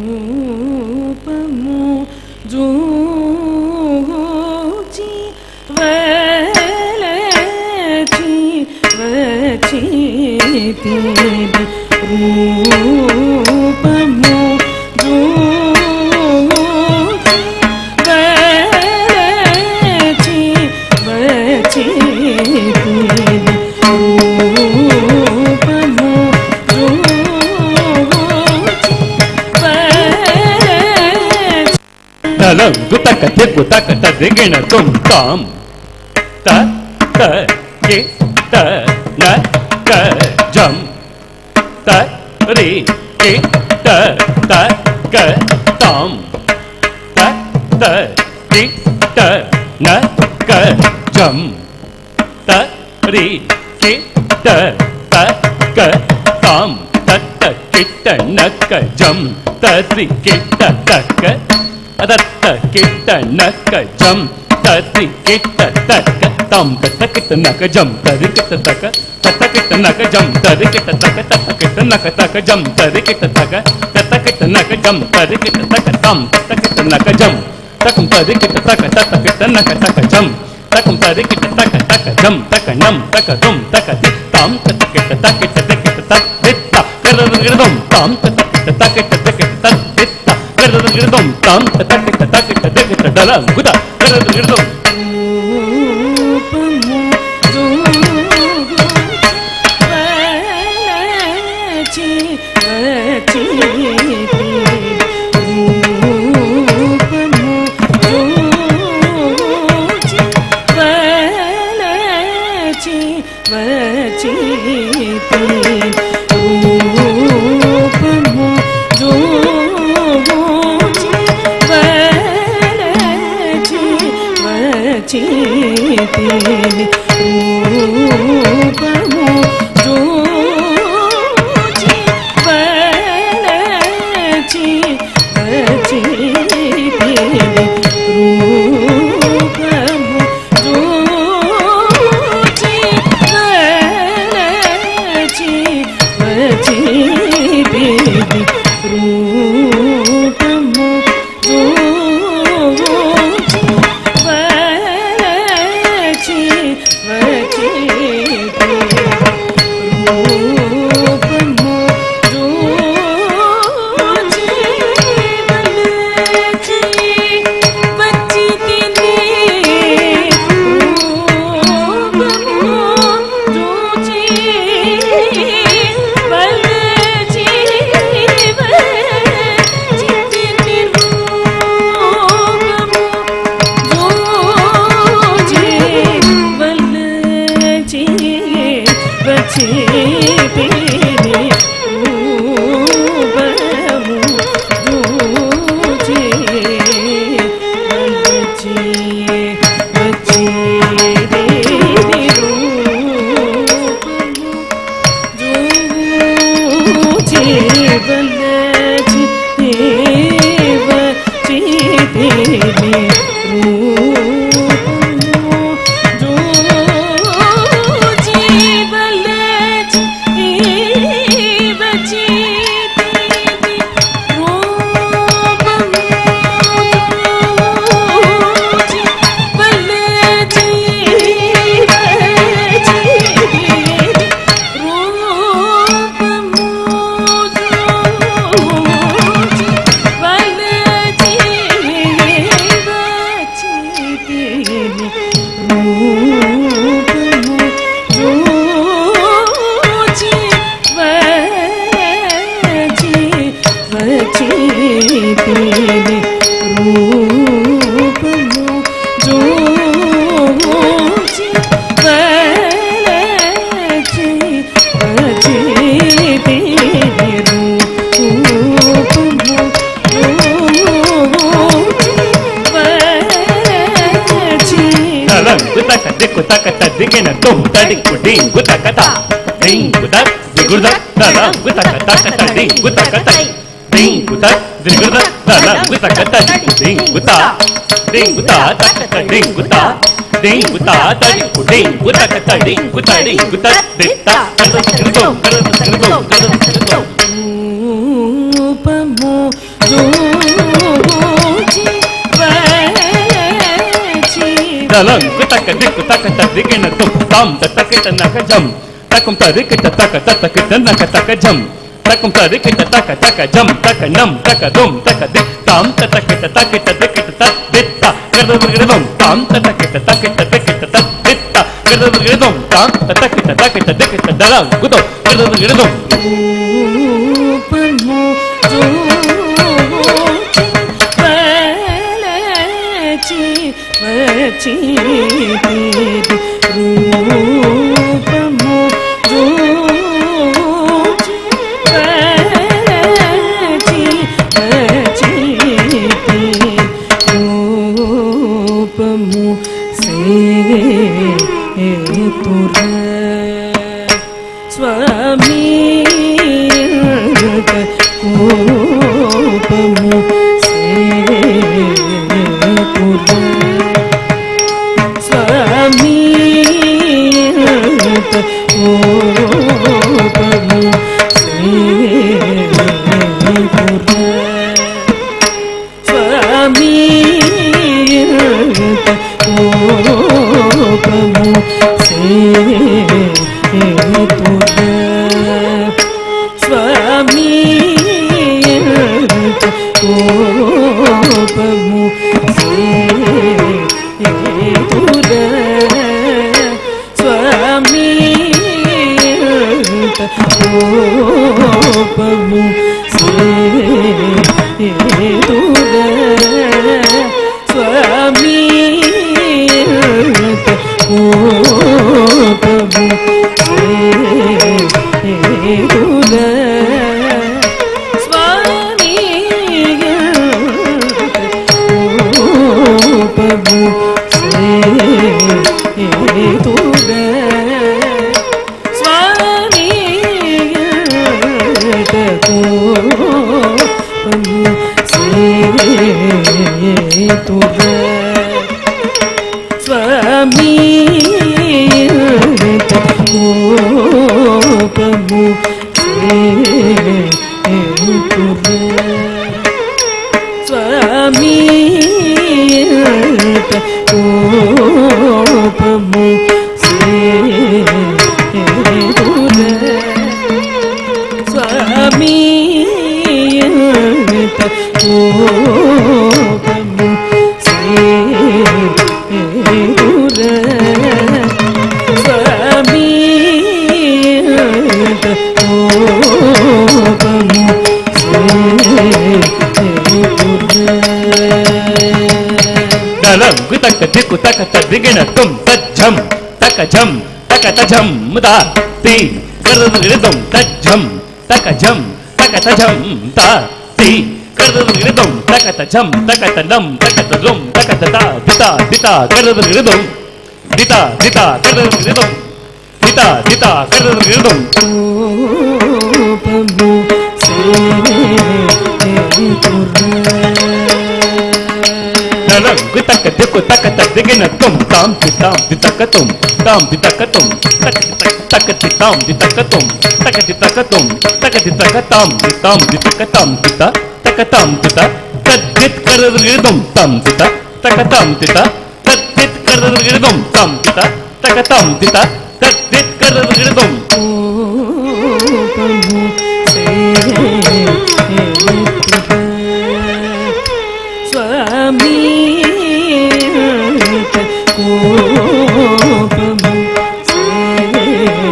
రూపము జూచి వలచి వచ్చితి రూపము జూచి వలచి వచ్చితి గుతక తిరుగుతక తదిగిన తుం తాం త త కి త న క జం త రి కి త త క తాం త త కి త న క జం త రి కి త త క తాం త త కి త న క జం త రి కి త త క అదత్త కిట్ట నక్క జం తత్తి కిట్ట తక్క తం తత్త కిట్ట నక్క జం తరి కిట్ట తక్క తత్త కిట్ట నక్క జం తరి కిట్ట తక్క తత్త కిట్ట నక్క తక్క జం తరి కిట్ట తక్క తత్త కిట్ట నక్క జం తరి కిట్ట తక్క తం తత్త కిట్ట నక్క జం తకం తరి కిట్ట తక్క తత్త కిట్ట నక్క తక్క జం తకం తరి కిట్ట తక్క తక్క జం తక్క నం తక్క దుం తక్క ది తం తత్త కిట్ట తక్క కిట్ట కిట్ట తక్ దిత్త కరదం తం తత్త కిట్ట తక్క కిట్ట తక్ దిత్త కరదం తం తత్త కిట్ట తక్క కిట్ట దిత్త డల గుద కరదం రూపము చూచి వచ్చి తలంగు తక దిక్కు తక తదిగిన తుం తాం తకిట నక జం తకం తరికిట తక తకిట నక తక జం తకం తరికిట తక తక జం తక నం తక దుం తక దిక్ తాం తకిట తకిట దికిట తత్ దిత్త గరదం తాం తకిట తకిట దికిట తత్ దిత్త గరదం తాం తకిట తకిట దికిట దలం గుదో గరదం రూపము చూచి వచ్చి రూపము చూచి వచ్చి రూపము సేతుర స్వామి కోపము సేతుర స్వామి కోపము సేతుర స్వామి కోపము సేతుర స్వామి కోపము సేతుర స్వామి కోపము సేతుర స్వామి కోపము సేతుర స్వామి కోపము సేతుర స్వామి కోపము సేతుర స్వామి కోపము సేతుర స్వామి కోపము సేతుర స్వామి కోపము సేతుర స్వామి కోపము తలంగు తక దిక్కు తక తదిగిన తుం తజ్జం తక జం తక తజం ముదా తి గరదం తజ్జం తక జం తక తజం తా తి గరదం తక తజం తక తనం తక తజం తక తతా దితా దితా గరదం దితా దితా గరదం దితా దితా గరదం కోపము సేతుర తలంగు తక దిక్కు తక తదిగిన తుం తాం తితాం దితకతుం తాం దితకతుం తక తక తితాం దితకతుం తక దితకతుం తక దితకతాం దితాం దితకతాం దిత తకతాం దిత తద్దిత్ కరదం తాం దిత తకతాం దిత తద్దిత్ కరదం తాం దిత తకతాం దిత తద్దిత్ కరదం కోపము సేతుర స్వామి కోపము సేతుర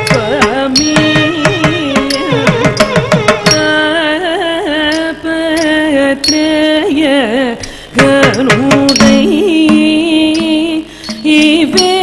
స్వామి తాపత్రయ గనుడై ఇవే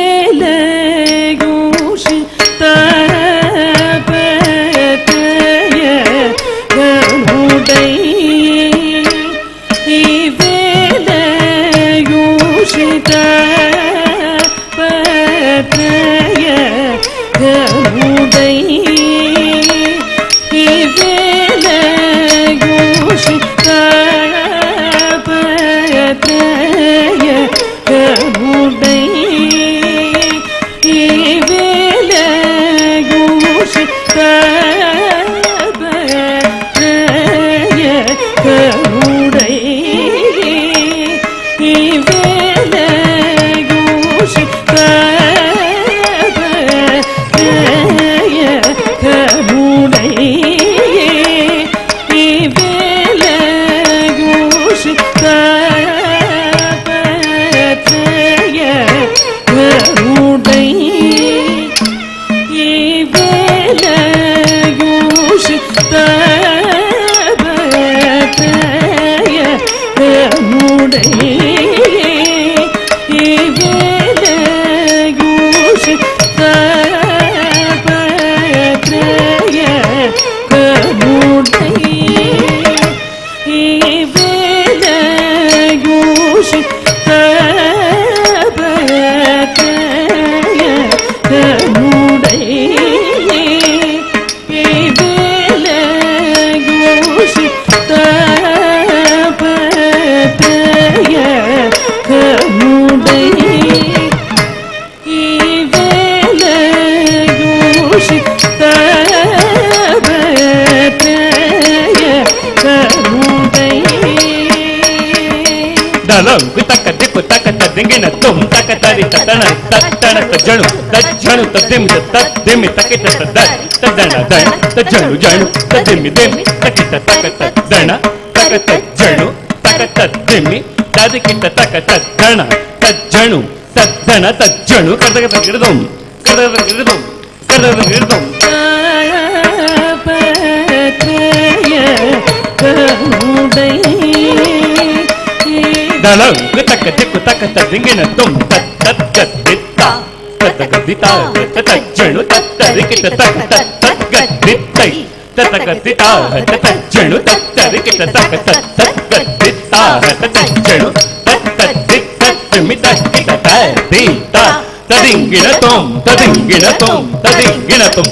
ದಿಂಗಿನ ತುಂ ತಕ ತರಿ ತತಣ ತತ್ತಣ ತಜ್ಜಣು ತಜ್ಜಣು ತದ್ದಿಮ್ ತದ್ದಿಮಿ ತಕಿಟ ತದ್ದಣ ದಣ ತಜ್ಜಣು ಜಣು ತದ್ದಿಮಿ ದಿಮಿ ತಕಿಟ ತಕ ತದ್ದಣ ತಕ ತಜ್ಜಣು ತಕ ತದ್ದಿಮಿ ತದಿಕಿಟ ತಕ ತದ್ದಣ ತಜ್ಜಣು ತದ್ದಣ ತಜ್ಜಣು ಕರ್ದಕ ತಗಿಡದುಂ ಕರ್ದಕ ತಗಿಡದುಂ ಕರ್ದಕ ತಗಿಡದುಂ ದಳಂ ತಕ ತಿಕ್ಕು ತಕ ತದಿಂಗಿನ ತುಂ ತತ್ತಗದ್ದಿತ್ತ ತತ್ತಗದ್ದಿತ ತಜ್ಜಣು ತತ್ತರಿಕಿಟ ತಕ ತತ್ತಗದ್ದಿತ್ತೈ ತತ್ತಗದ್ದಿತ ತಜ್ಜಣು ತತ್ತರಿಕಿಟ ತಕ ತತ್ತಗದ್ದಿತ್ತ ತಜ್ಜಣು ತತ್ತದ್ದಿತ್ತ ತಿಮಿತ ಕಿಟ ತದ್ದೀತ ತದಿಂಗಿನ ತುಂ ತದಿಂಗಿನ ತುಂ ತದಿಂಗಿನ ತುಂ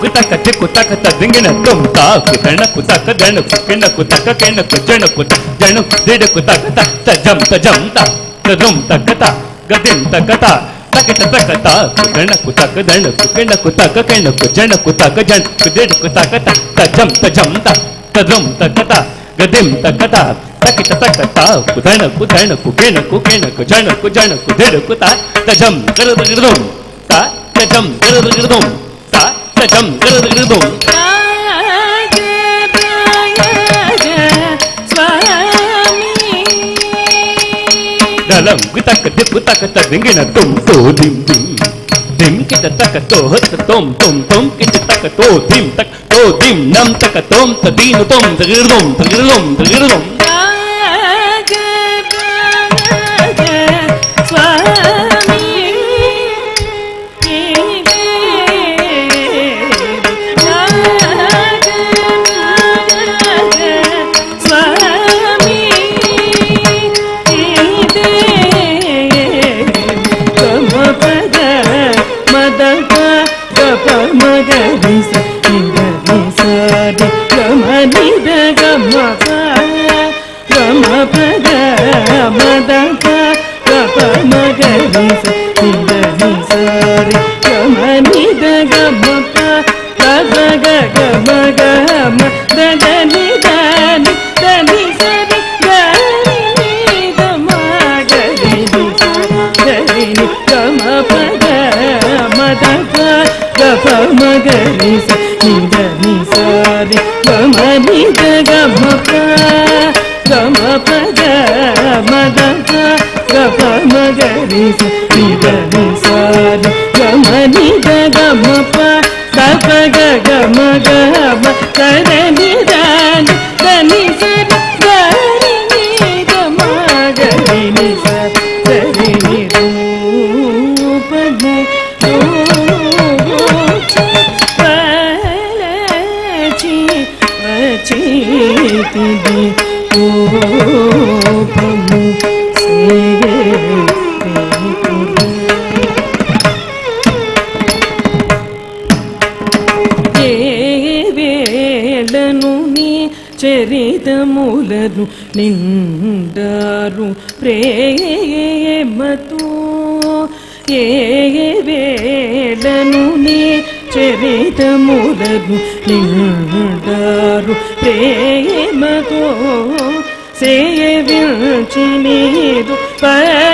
ಕುತಕ ಚಿಕ್ಕುತಕ ತದಿಂಗಿನ ತುಂ ತಾಕು ದಣ ಕುತಕ ದಣ ಕುಕಿನ ಕುತಕ ಕೆನ ಕುಜಣ ಕುತ ಜಣ ದಿಡ ಕುತಕ ತಜಂ ತಜಂ ತದುಂ ತಕತ ಗದಿಂ ತಕತ ತಕಟ ತಕತ ದಣ ಕುತಕ ದಣ ಕುಕಿನ ಕುತಕ ಕೆನ ಕುಜಣ ಕುತಕ ಜಣ ದಿಡ ಕುತಕ ತಜಂ ತಜಂ ತದುಂ ತಕತ ಗದಿಂ ತಕತ ತಕಟ ತಕತ ಕುದಣ ಕುದಣ ಕುಕಿನ ಕುಕಿನ ಕುಜಣ ಕುಜಣ ಕುದಿಡ ಕುತ ತಜಂ ಗರದಗಿರದುಂ ತಜಂ ಗರದಗಿರದುಂ தஜம் கிருதும் తలం తక దిప్పు తక తదింగిన తుమ్ తో దిం దిం దిం కిట తక తో హత తోం తోం తోం కిట తక తో దిం నం తక తోం తదీను తోం తగిరుదోం తగిరుదోం తగిరుదోం చరితములను నిండారు ప్రేమతో ఏ వేళను నీ చరితములను నిండారు ప్రేమతో సేవించి నీరు పరాక్రమములని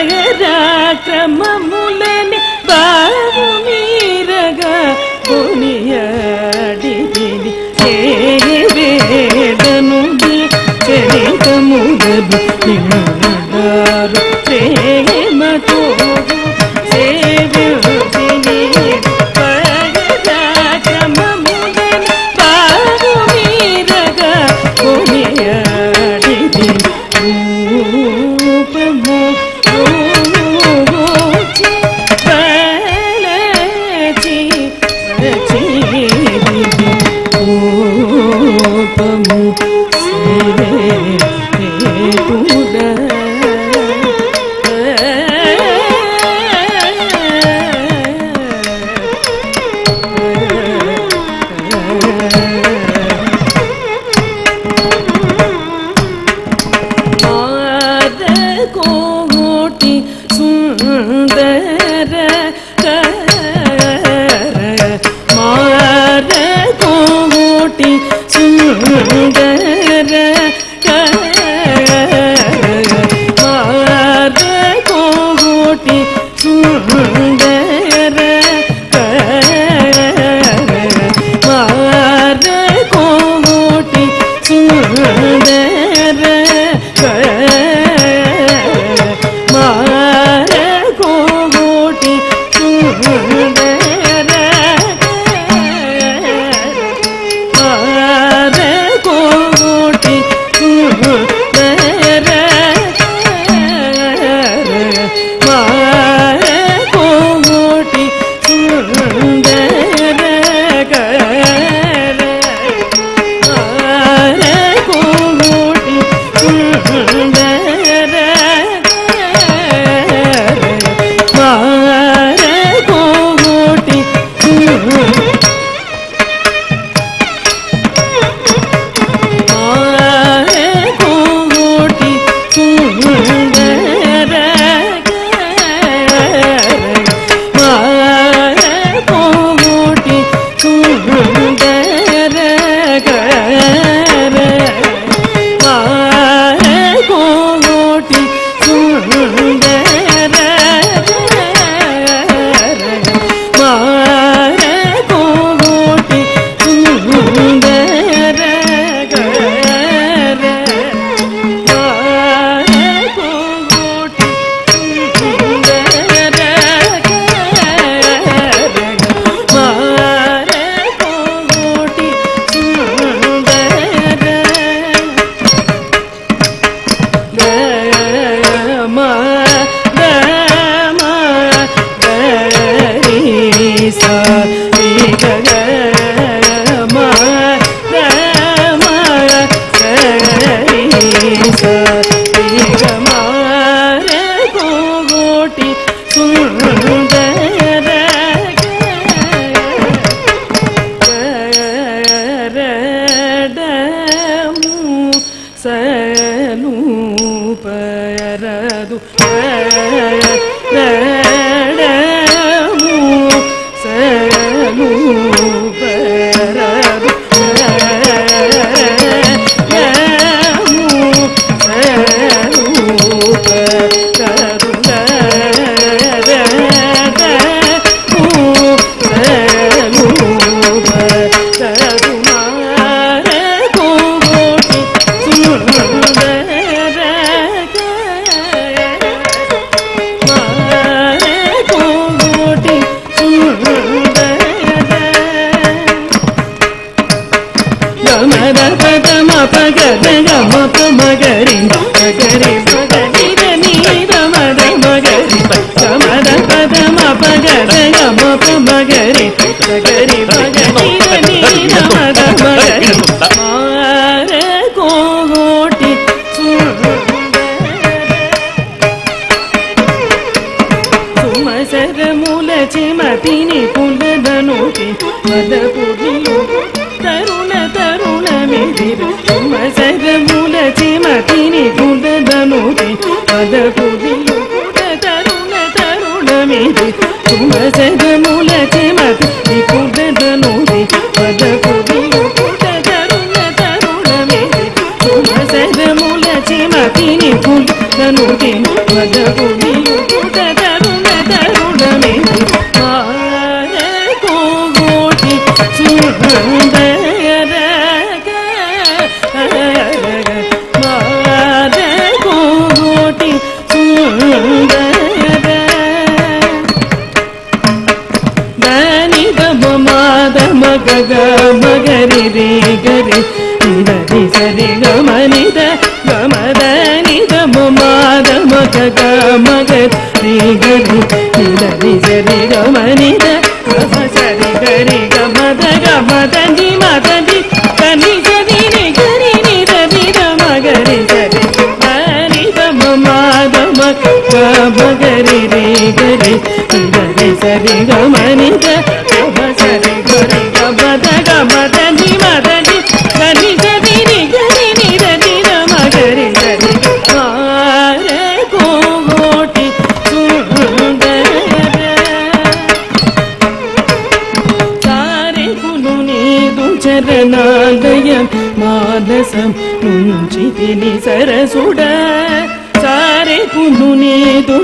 బావు మీరగా కొనియాడితిని ఏ వేళను నీ చరితములను నిండారు ప్రేమతో సేవించి నీరు పరాక్రమములని బావు మీరగా కొనియాడితిని రూపము రూచి சுந்தர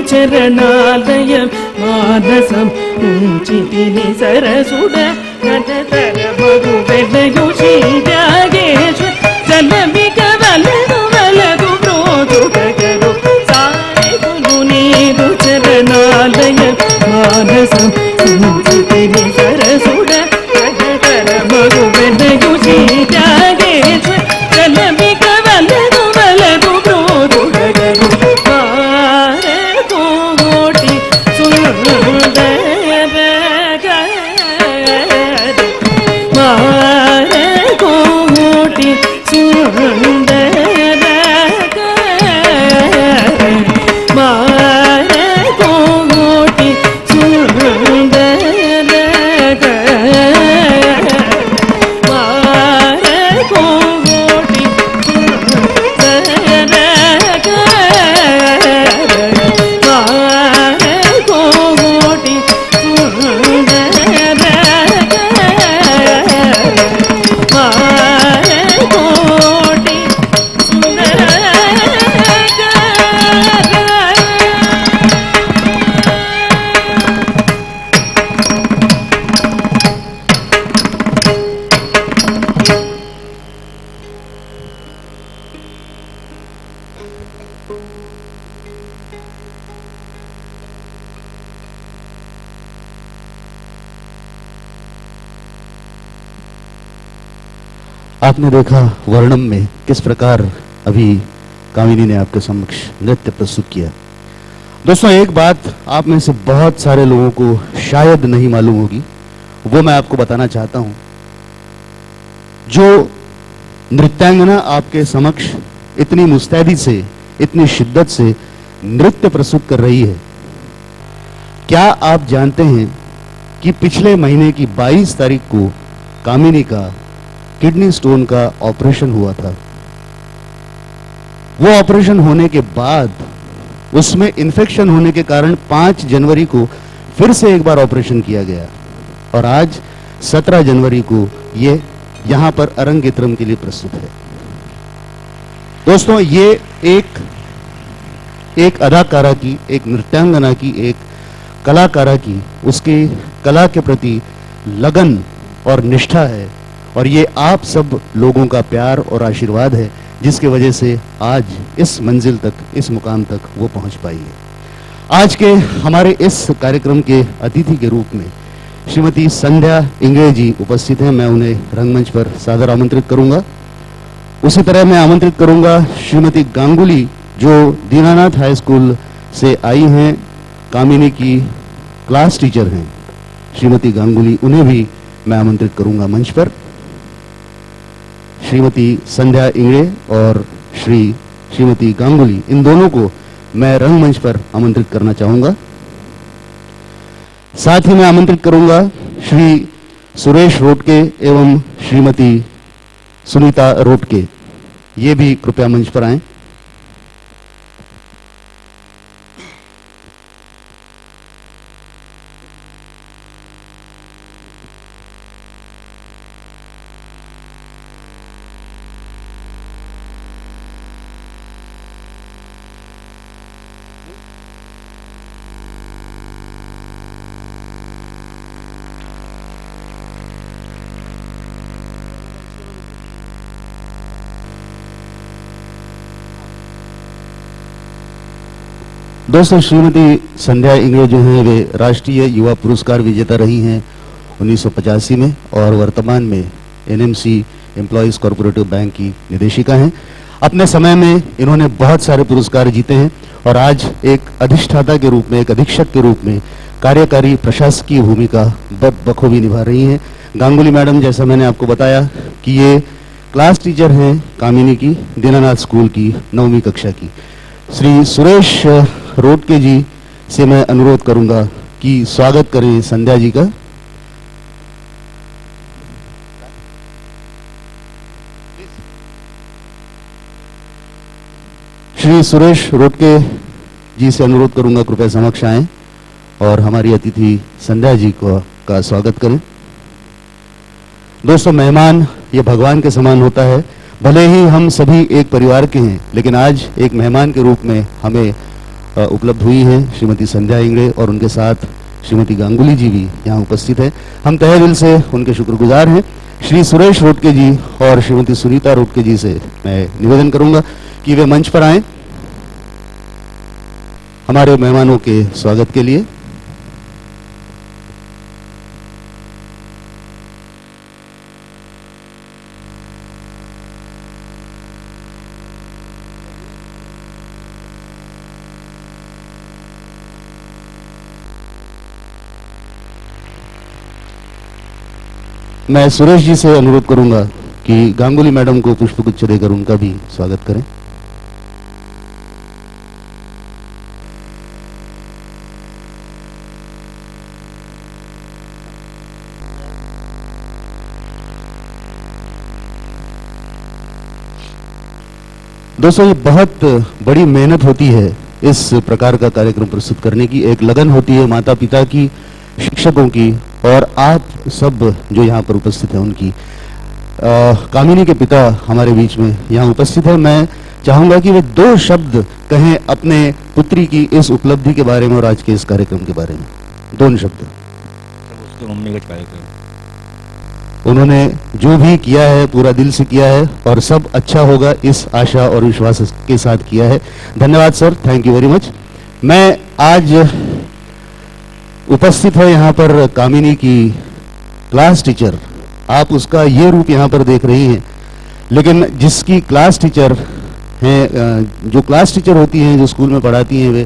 చరణాలయం మానసం ఉంచితిని సరసుడ నటతర మగు వెలయు శ్రీరాగేశ జలమిక వలదు వలదు ప్రోదుగరు సాయకులు నీరు చరణాలయం మానసం ఉంచితిని సరసుడ నటతర మగు వెలయు శ్రీరాగేశ జలమిక వలదు వలదు ప్రోదుగరు आपने देखा वर्णम में किस प्रकार अभी कामिनी ने आपके समक्ष नृत्य प्रस्तुत किया। दोस्तों, एक बात आप में से बहुत सारे लोगों को शायद नहीं मालूम होगी, वो मैं आपको बताना चाहता हूं। जो नृत्यांगना आपके समक्ष इतनी मुस्तैदी से, इतनी शिद्दत से नृत्य प्रस्तुत कर रही है, क्या आप जानते हैं कि पिछले महीने की 22 तारीख को कामिनी का किडनी स्टोन का ऑपरेशन हुआ था। वो ऑपरेशन होने के बाद उसमें इन्फेक्शन होने के कारण 5 जनवरी को फिर से एक बार ऑपरेशन किया गया और आज 17 जनवरी को ये यहां पर अरंगेत्रम के लिए प्रस्तुत है। दोस्तों, ये एक अदाकारा की, एक नृत्यांगना की, एक कलाकारा की उसकी कला के प्रति लगन और निष्ठा है और ये आप सब लोगों का प्यार और आशीर्वाद है जिसकी वजह से आज इस मंजिल तक, इस मुकाम तक वो पहुंच पाई है। आज के हमारे इस कार्यक्रम के अतिथि के रूप में श्रीमती संध्या इंगड़े जी उपस्थित हैं। मैं उन्हें रंगमंच पर सादर आमंत्रित करूंगा। उसी तरह मैं आमंत्रित करूंगा श्रीमती गांगुली जो दीनानाथ हाई स्कूल से आई हैं, कामिनी की क्लास टीचर हैं श्रीमती गांगुली, उन्हें भी मैं आमंत्रित करूंगा मंच पर। श्रीमती संध्या इंगड़े और श्रीमती गांगुली, इन दोनों को मैं रंगमंच पर आमंत्रित करना चाहूंगा। साथ ही मैं आमंत्रित करूंगा श्री सुरेश रोटके एवं श्रीमती सुनीता रोटके, ये भी कृपया मंच पर आएं। दोस्तों, श्रीमती संध्या इंगड़े जो हैं वे राष्ट्रीय युवा पुरस्कार विजेता रही हैं 1985 में और वर्तमान में एनएमसी एम्प्लॉइज कॉर्पोरेटिव बैंक की निदेशिका हैं। अपने समय में इन्होंने बहुत सारे पुरस्कार जीते हैं और आज एक अधिष्ठाता के रूप में, एक अधीक्षक के रूप में कार्यकारी प्रशासकीय भूमिका बखूबी निभा रही हैं। गांगुली मैडम, जैसा मैंने आपको बताया कि ये क्लास टीचर हैं कामिनी की, दीनानाथ स्कूल की 9वीं कक्षा की। श्री सुरेश रोटके जी से मैं अनुरोध करूंगा कि स्वागत करें संध्या जी का। श्री सुरेश रोटके जी से अनुरोध करूंगा कृपया समक्ष आएं और हमारी अतिथि संध्या जी का स्वागत करें। दोस्तों, मेहमान ये भगवान के समान होता है। भले ही हम सभी एक परिवार के हैं, लेकिन आज एक मेहमान के रूप में हमें उपलब्ध हुई है श्रीमती संध्या इंगड़े और उनके साथ श्रीमती गांगुली जी भी यहाँ उपस्थित है। हम तहे दिल से उनके शुक्रगुजार हैं। श्री सुरेश रोटके जी और श्रीमती सुनीता रोटके जी से मैं निवेदन करूंगा कि वे मंच पर आएं हमारे मेहमानों के स्वागत के लिए। मैं सुरेश जी से अनुरोध करूंगा कि गांगुली मैडम को पुष्पगुच्छ देकर उनका भी स्वागत करें। दोस्तों, ये बहुत बड़ी मेहनत होती है इस प्रकार का कार्यक्रम प्रस्तुत करने की। एक लगन होती है माता पिता की, शिक्षकों की और आप सब जो यहाँ पर उपस्थित हैं उनकी। कामिनी के पिता हमारे बीच में यहाँ उपस्थित है। मैं चाहूंगा कि वे 2 शब्द कहें अपने पुत्री की इस उपलब्धि के बारे में और आज के इस कार्यक्रम के बारे में। 2 शब्द। उसके मम्मी का कार्यक्रम उन्होंने जो भी किया है पूरा दिल से किया है और सब अच्छा होगा इस आशा और विश्वास के साथ किया है। धन्यवाद sir, thank you very much. मैं आज उपस्थित है यहाँ पर कामिनी की क्लास टीचर। आप उसका ये रूप यहाँ पर देख रही हैं, लेकिन जिसकी क्लास टीचर हैं, जो क्लास टीचर होती हैं, जो स्कूल में पढ़ाती हैं, वे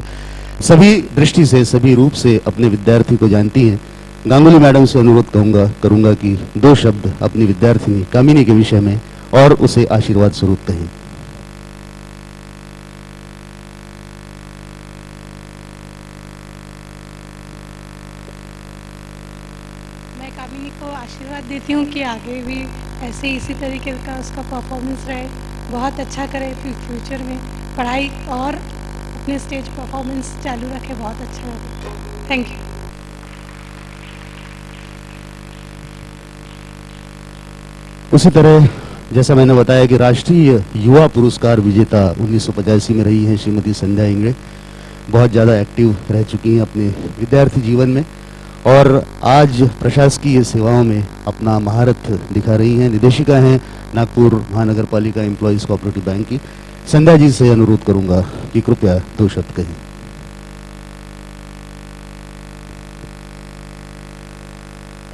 सभी दृष्टि से, सभी रूप से अपने विद्यार्थी को जानती हैं। गांगुली मैडम से अनुरोध करूंगा कि 2 शब्द अपनी विद्यार्थिनी कामिनी के विषय में और उसे आशीर्वाद स्वरूप कहें। मैं कामिनी को आशीर्वाद देती हूँ कि आगे भी ऐसे इसी तरीके का उसका परफॉर्मेंस रहे, बहुत अच्छा करे फ्यूचर में, पढ़ाई और अपने स्टेज परफॉर्मेंस चालू रखे, बहुत अच्छा लगे। Thank you. उसी तरह जैसा मैंने बताया कि राष्ट्रीय युवा पुरस्कार विजेता 1985 में रही हैं श्रीमती संध्या इंगड़े, बहुत ज़्यादा एक्टिव रह चुकी हैं अपने विद्यार्थी जीवन में और आज प्रशासकीय सेवाओं में अपना महारत दिखा रही हैं। निदेशिका हैं नागपुर महानगर पालिका एम्प्लॉयज़ कोऑपरेटिव बैंक की। संध्या जी से अनुरोध करूंगा कि कृपया 2 शब्द कहें।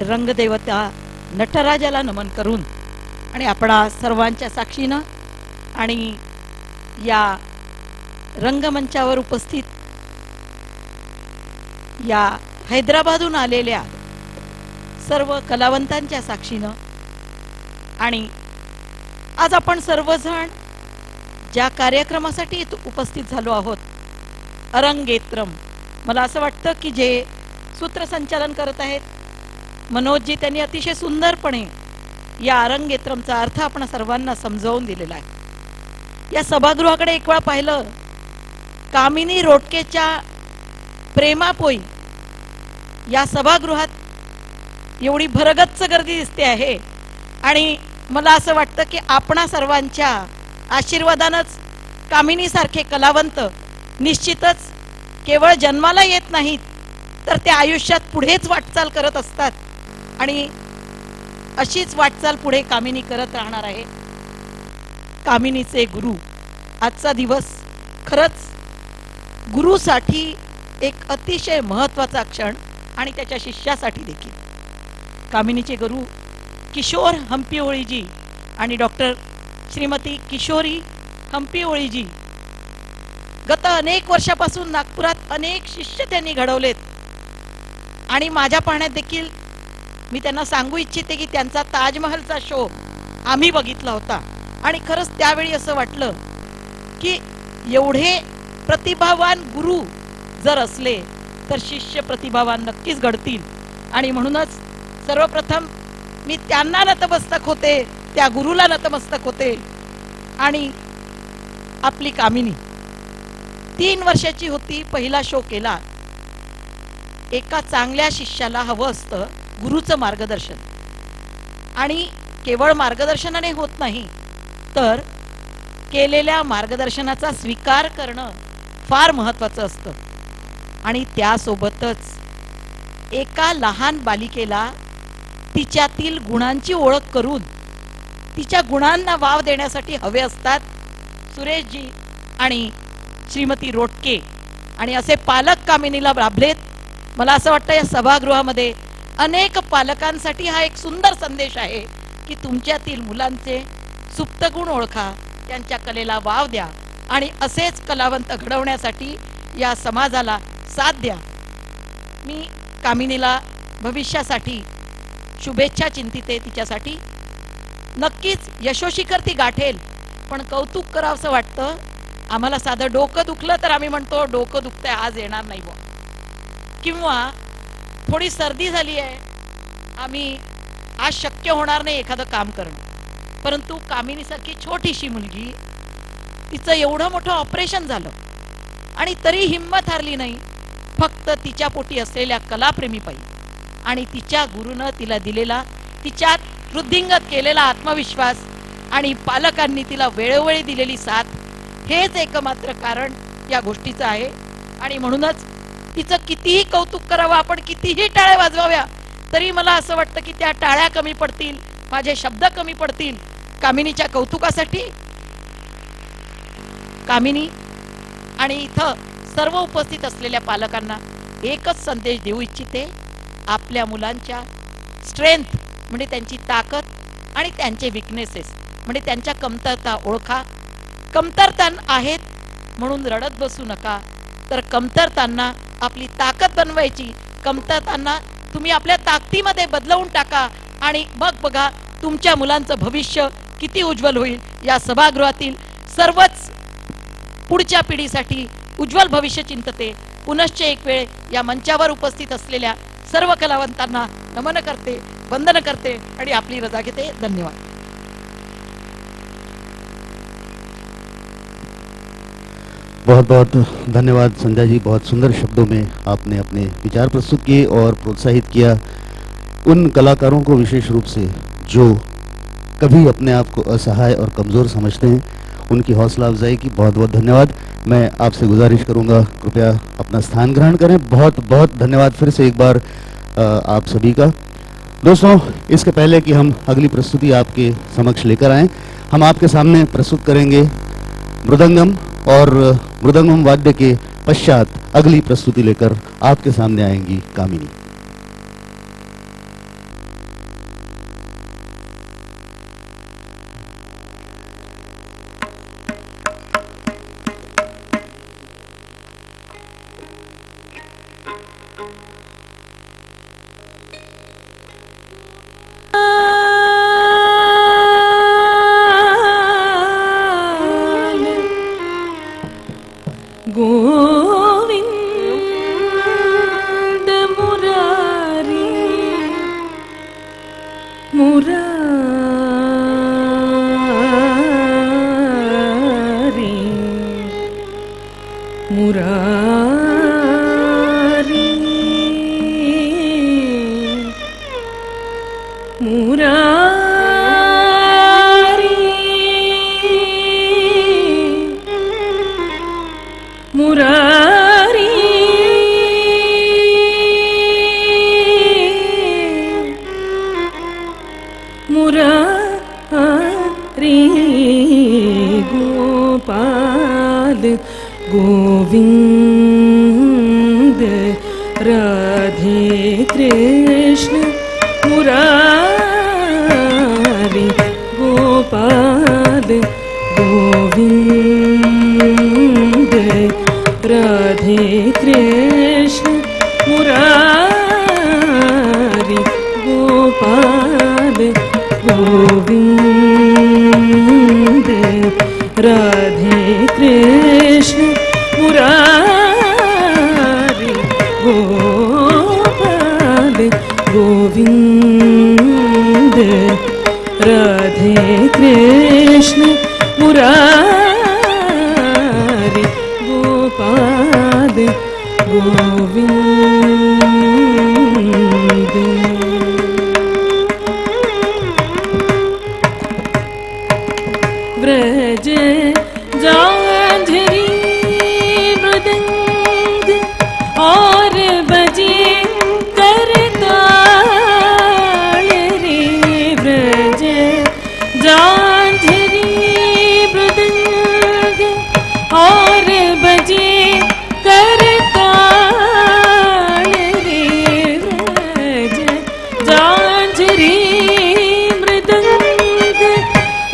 रंगदेवता नटराजाला नमन करून आणि आपणा सर्वांच्या साक्षीनं आणि या रंगमंचावर उपस्थित या हैदराबादहून आलेल्या सर्व कलावंतांच्या साक्षीनं आणि आज आपण सर्वजण ज्या कार्यक्रमासाठी इथं उपस्थित झालो आहोत, अरंगेत्रम, मला असं वाटतं की जे सूत्रसंचालन करत आहेत मनोजजी, त्यांनी अतिशय सुंदरपणे या अरंगेत्रमचा अर्थ आपण सर्वांना समजावून दिलेला आहे। या सभागृहाकडे एक वेळा पाहिलं, कामिनी रोटकेच्या प्रेमापोई या सभागृहात एवढी भरगच्च गर्दी दिसते आहे आणि मला असं वाटतं की आपणा सर्वांच्या आशीर्वादानंच कामिनी सारखे कलावंत निश्चितच केवळ जन्माला येत नाहीत तर ते आयुष्यात पुढेच वाटचाल करत असतात आणि अशीच वाटचाल पुढे कामिनी करत राहणार आहे। कामिनीचे गुरु, आजचा दिवस खरंच गुरुसाठी एक अतिशय महत्त्वाचा क्षण आणि त्याच्या शिष्यासाठी देखील। कामिनीचे गुरु किशोर हंपीहोळीजी आणि डॉक्टर श्रीमती किशोरी हंपीहोळीजी गत अनेक वर्षापासून नागपुरात अनेक शिष्य त्यांनी घडवलेत आणि माझ्या पाहण्यात देखील मी त्यांना सांगू इच्छिते की त्यांचा ताजमहलचा शो आम्ही बघितला होता आणि खरंच त्यावेळी असं वाटलं की एवढे प्रतिभावान गुरु जर असले तर शिष्य प्रतिभावान नक्कीच घडतील आणि म्हणूनच सर्वप्रथम मी त्यांना नतमस्तक होते, त्या गुरुला नतमस्तक होते। आणि आपली कामिनी 3 वर्षाची होती, पहिला शो केला। एका चांगल्या शिष्याला हवं असतं गुरुचं मार्गदर्शन आणि केवळ मार्गदर्शनाने होत नाही तर केलेल्या मार्गदर्शनाचा स्वीकार करणं फार महत्त्वाचं असतं आणि त्यासोबतच एका लहान बालिकेला तिच्यातील गुणांची ओळख करून तिच्या गुणांना वाव देण्यासाठी हवे असतात सुरेशजी आणि श्रीमती रोटके आणि असे पालक कामिनीला लाभलेत। मला असं वाटतं या सभागृहामध्ये अनेक पालकांसाठी हा एक सुंदर संदेश आहे की तुमच्यातील मुलांचे सुप्त गुण ओळखा, त्यांच्या कलेला वाव द्या आणि असेच कलावंत घडवण्यासाठी या समाजाला साथ द्या। मी कामिनीला भविष्यासाठी शुभेच्छा चिंतिते, तिच्यासाठी नक्कीच यशोशिखर ती गाठेल। पण कौतुक करावंसं वाटतं, आम्हाला साधं डोकं दुखलं तर आम्ही म्हणतो डोकं दुखतंय आज येणार नाही बुवा, किंवा थोडी सर्दी झाली आहे आम्ही आज शक्य होणार नाही एखादं काम करणं। परंतु कामिनीसारखी छोटीशी मुलगी, तिचं एवढं मोठं ऑपरेशन झालं आणि तरी हिंमत हारली नाही, फक्त तिच्या पोटी असलेल्या कलाप्रेमीपायी आणि तिच्या गुरुनं तिला दिलेला, तिच्यात वृद्धिंगत केलेला आत्मविश्वास आणि पालकांनी तिला वेळोवेळी दिलेली साथ, हेच एकमात्र कारण या गोष्टीचं आहे। आणि म्हणूनच तिचं कितीही कौतुक करावं आपण, कितीही टाळ्या वाजवाव्या, तरी मला असं वाटतं की त्या टाळ्या कमी पडतील, माझे शब्द कमी पडतील कामिनीच्या कौतुकासाठी। कामिनी आणि इथं सर्व उपस्थित असलेल्या पालकांना एकच संदेश देऊ इच्छिते, आपल्या मुलांच्या स्ट्रेंथ म्हणजे त्यांची ताकद आणि त्यांचे विकनेसेस म्हणजे त्यांच्या कमतरता ओळखा। कमतरता आहेत म्हणून रडत बसू नका, तर कमतरतांना आपली ताकद बनवायची, कमतरतांना तुम्ही आपल्या ताकदीमध्ये बदलवून टाका आणि मग बघा तुमच्या मुलांचं भविष्य किती उज्ज्वल होईल। या सभागृहातील सर्वच पुढच्या पिढीसाठी उज्ज्वल भविष्य चिंतते। पुनश्च एक वेळ या मंचावर उपस्थित असलेल्या सर्व कलावंतांना नमन करते, वंदन करते आणि आपली रजा घेते. धन्यवाद. बहुत बहुत धन्यवाद संध्या जी. बहुत सुंदर शब्दों में आपने अपने विचार प्रस्तुत किए और प्रोत्साहित किया उन कलाकारों को, विशेष रूप से जो कभी अपने आप को असहाय और कमज़ोर समझते हैं, उनकी हौसला अफजाई की. बहुत बहुत धन्यवाद. मैं आपसे गुजारिश करूंगा कृपया अपना स्थान ग्रहण करें. बहुत बहुत धन्यवाद फिर से एक बार आप सभी का. दोस्तों, इसके पहले कि हम अगली प्रस्तुति आपके समक्ष लेकर आएं, हम आपके सामने प्रस्तुत करेंगे मृदंगम, और मृदंगम वाद्य के पश्चात अगली प्रस्तुति लेकर आपके सामने आएंगी कामिनी. गोविंद मुरारी मुरारी मुरारी मुरारी मुरारी मुरारी गोपाल गोविंद राधे कृष्ण मुरारी गोपाल गोविंद राधे कृष्ण मुरारी गोपाल गोविंद राधे कृष्ण मुरारी गोपाल गोविंद राधे कृष्ण मुरारी गोपाल गोविंद. व्रज जांझरी मृदंग और बजे करताल रे. व्रज जांझरी मृदंग और बजे करताल रे. व्रज जांझरी मृदंग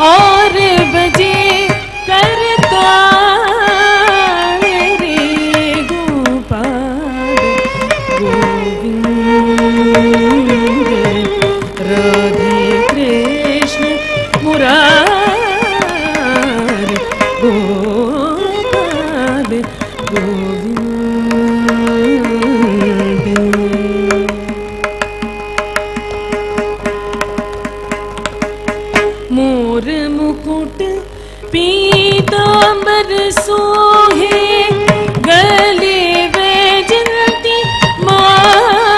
और बजे करताल रे. गोपाल गोविंद राधे कृष्ण मुरारी गोपाल गोविंद. मोर मुकुट पीतांबर सोहे गले वैजयंती माला.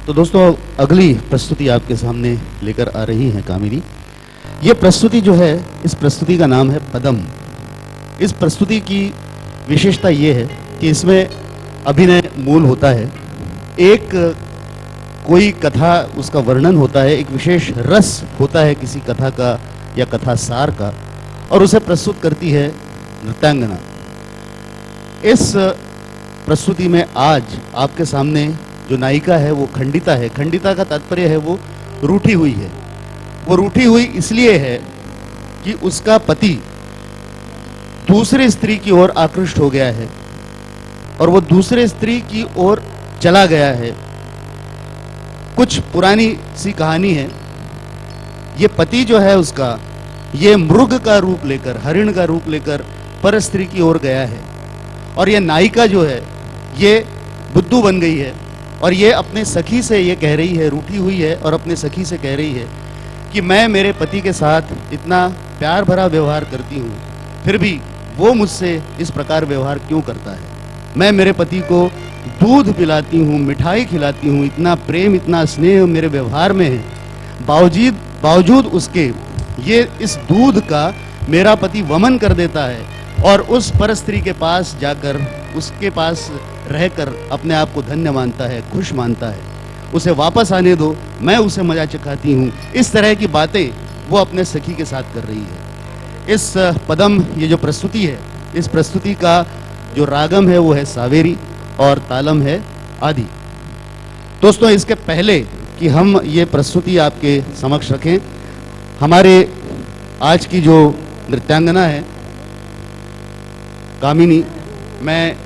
तो दोस्तों अगली प्रस्तुति आपके सामने लेकर आ रही है कामिनी। ये प्रस्तुति जो है, इस प्रस्तुति का नाम है पदम। इस प्रस्तुति की विशेषता ये है कि इसमें अभिनय मूल होता है, एक कोई कथा उसका वर्णन होता है, एक विशेष रस होता है किसी कथा का या कथा सार का, और उसे प्रस्तुत करती है नृत्यांगना। इस प्रस्तुति में आज आपके सामने जो नायिका है वो खंडिता है। खंडिता का तात्पर्य है वो रूठी हुई है। वो रूठी हुई इसलिए है कि उसका पति दूसरे स्त्री की ओर आकृष्ट हो गया है और वो दूसरे स्त्री की ओर चला गया है। कुछ पुरानी सी कहानी है। ये पति जो है उसका, ये मृग का रूप लेकर, हरिण का रूप लेकर पर स्त्री की ओर गया है, और ये नायिका जो है ये बुद्धू बन गई है और ये अपने सखी से ये कह रही है, रूठी हुई है और अपने सखी से कह रही है कि मैं मेरे पति के साथ इतना प्यार भरा व्यवहार करती हूँ, फिर भी वो मुझसे इस प्रकार व्यवहार क्यों करता है। मैं मेरे पति को दूध पिलाती हूँ, मिठाई खिलाती हूँ, इतना प्रेम इतना स्नेह मेरे व्यवहार में है, बावजूद उसके ये इस दूध का मेरा पति वमन कर देता है और उस पर स्त्री के पास जाकर उसके पास रहकर अपने आप को धन्य मानता है, खुश मानता है। उसे वापस आने दो, मैं उसे मजा चखाती हूँ। इस तरह की बातें वो अपने सखी के साथ कर रही है। इस पदम, ये जो प्रस्तुति है, इस प्रस्तुति का जो रागम है वो है सावेरी और तालम है आदि। दोस्तों, इसके पहले कि हम ये प्रस्तुति आपके समक्ष रखें, हमारे आज की जो नृत्यांगना है कामिनी, मैं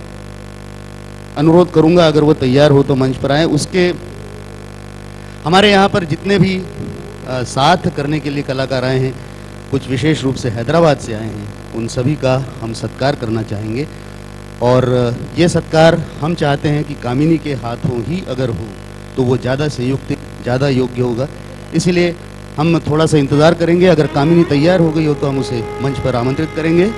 अनुरोध करूंगा अगर वो तैयार हो तो मंच पर आए। उसके हमारे यहाँ पर जितने भी साथ करने के लिए कलाकार आए हैं, कुछ विशेष रूप से हैदराबाद से आए हैं, उन सभी का हम सत्कार करना चाहेंगे। और ये सत्कार हम चाहते हैं कि कामिनी के हाथों ही अगर हो तो वो ज़्यादा संयुक्त, ज़्यादा योग्य होगा। इसीलिए हम थोड़ा सा इंतज़ार करेंगे। अगर कामिनी तैयार हो गई हो तो हम उसे मंच पर आमंत्रित करेंगे।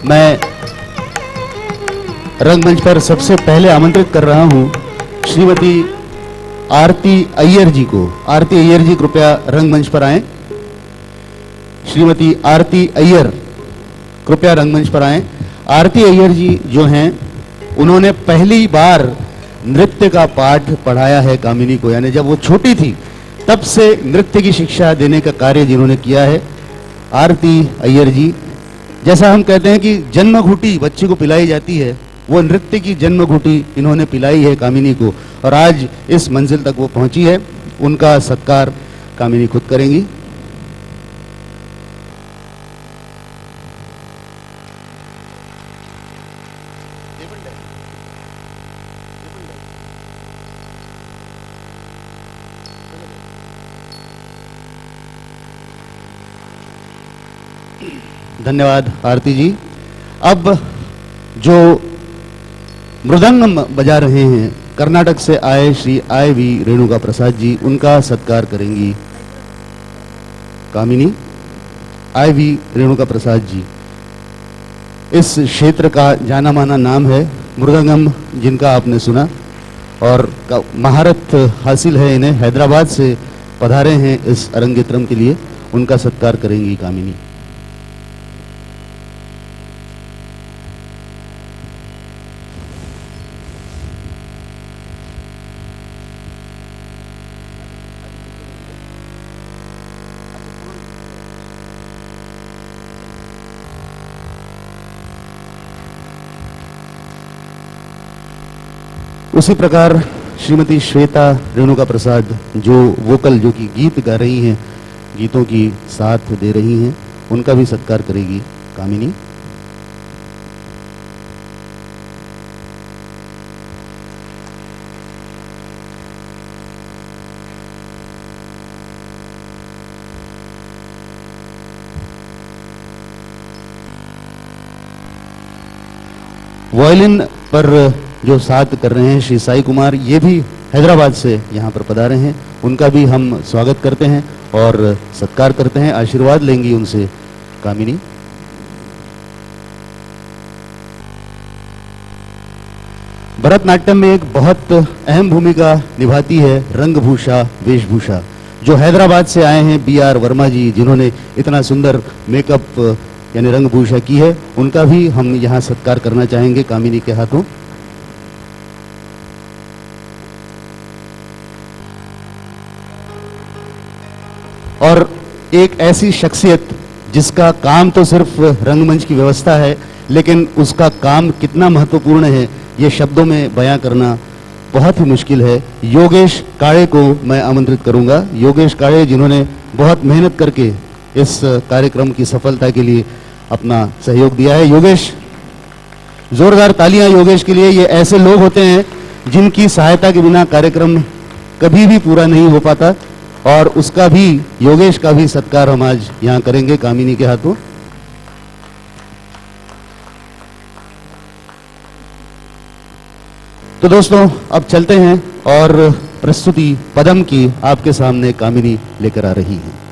मैं रंगमंच पर सबसे पहले आमंत्रित कर रहा हूं श्रीमती आरती अय्यर जी को। आरती अय्यर जी कृपया रंगमंच पर आएं। श्रीमती आरती अय्यर कृपया रंगमंच पर आएं। आरती अय्यर जी जो हैं, उन्होंने पहली बार नृत्य का पाठ पढ़ाया है कामिनी को, यानी जब वो छोटी थी तब से नृत्य की शिक्षा देने का कार्य जिन्होंने किया है। आरती अय्यर जी, जैसा हम कहते हैं कि जन्म घूटी बच्चे को पिलाई जाती है, वो नृत्य की जन्म घूटी इन्होंने पिलाई है कामिनी को, और आज इस मंजिल तक वो पहुंची है। उनका सत्कार कामिनी खुद करेंगी। धन्यवाद आरती जी। अब जो मृदंगम बजा रहे हैं कर्नाटक से आए श्री आई.वी. रेणुका प्रसाद जी, उनका सत्कार करेंगी कामिनी। आई.वी. रेणुका प्रसाद जी इस क्षेत्र का जाना माना नाम है। मृदंगम जिनका आपने सुना, और महारत हासिल है इन्हें, हैदराबाद से पधारे हैं इस अरंगेत्रम के लिए, उनका सत्कार करेंगी कामिनी। उसी प्रकार श्रीमती श्वेता रेणुका प्रसाद जो वोकल, जो कि गीत गा रही हैं, गीतों की साथ दे रही हैं, उनका भी सत्कार करेगी कामिनी। वायलिन पर जो साथ कर रहे हैं श्री साई कुमार, ये भी हैदराबाद से यहाँ पर पधारे हैं, उनका भी हम स्वागत करते हैं और सत्कार करते हैं। आशीर्वाद लेंगी उनसे कामिनी। भरतनाट्यम में एक बहुत अहम भूमिका निभाती है रंगभूषा, वेशभूषा। जो हैदराबाद से आए हैं BR वर्मा जी, जिन्होंने इतना सुंदर मेकअप यानी रंगभूषा की है, उनका भी हम यहाँ सत्कार करना चाहेंगे कामिनी के हाथों। और एक ऐसी शख्सियत जिसका काम तो सिर्फ रंगमंच की व्यवस्था है, लेकिन उसका काम कितना महत्वपूर्ण है ये शब्दों में बयां करना बहुत ही मुश्किल है। योगेश काळे को मैं आमंत्रित करूंगा। योगेश काळे जिन्होंने बहुत मेहनत करके इस कार्यक्रम की सफलता के लिए अपना सहयोग दिया है। योगेश, जोरदार तालियां योगेश के लिए। ये ऐसे लोग होते हैं जिनकी सहायता के बिना कार्यक्रम कभी भी पूरा नहीं हो पाता, और उसका भी, योगेश का भी सत्कार हम आज यहाँ करेंगे कामिनी के हाथों। तो दोस्तों अब चलते हैं और प्रस्तुति पदम की आपके सामने कामिनी लेकर आ रही है।